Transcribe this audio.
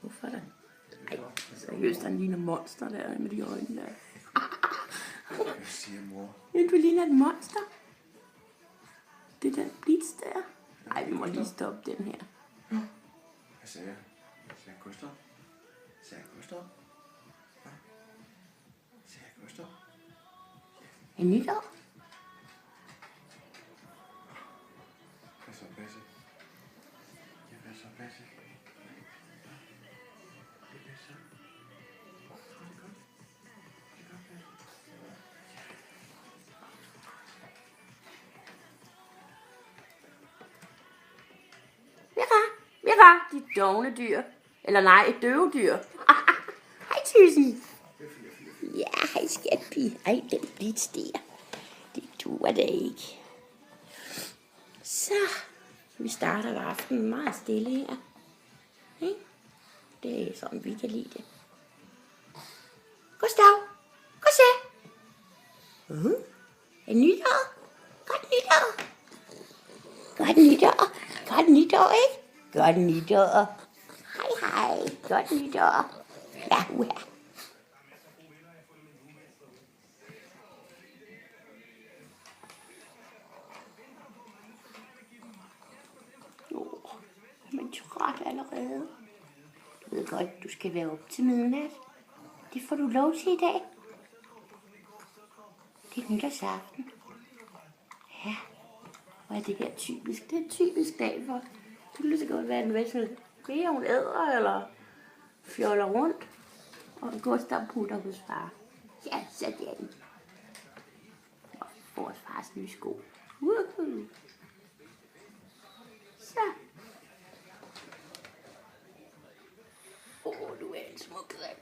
Hvorfor da? Ej, seriøst, han ligner monster der med de øjne der. Hvad siger mor? Ja, du ligner et monster. Det er den blitz der. Ej, vi må lige stoppe den her. Hvad sagde jeg? Sagde jeg Gustav? Sagde jeg Gustav? Hvad? Sagde jeg Gustav? Er nytår? Hvad så, Basse? Ja, hvad så, Basse? Det er så. Det er godt. Det er godt, Basse. Mira, dit dovne dyr. Eller nej, et døvedyr. Hej, Tysen. Ja, hej, skatpige. Ej, den blitz der. Det duer da ikke. Så, vi starter aftenen meget stille her. Ikke? Det er sådan, vi kan lide det. Gustav, gå se. Er nytår? Godt nytår. Godt nytår. Godt nytår, ikke? Godt nytår. Hej, hej. Godt nytår. Ja, uha. Men træt allerede. Du ved godt, du skal være op til midnat. Det får du lov til i dag. Det er nytårsaften. Ja, hvor er det her typisk? Det er en typisk dag for. Det kan lige så godt være en væsentlig mere, hun æder eller fjoller rundt. Og Gustav putter hos far. Ja, sådan. Og vores fars nye sko. Woohoo. Så. Du er en smuk grim.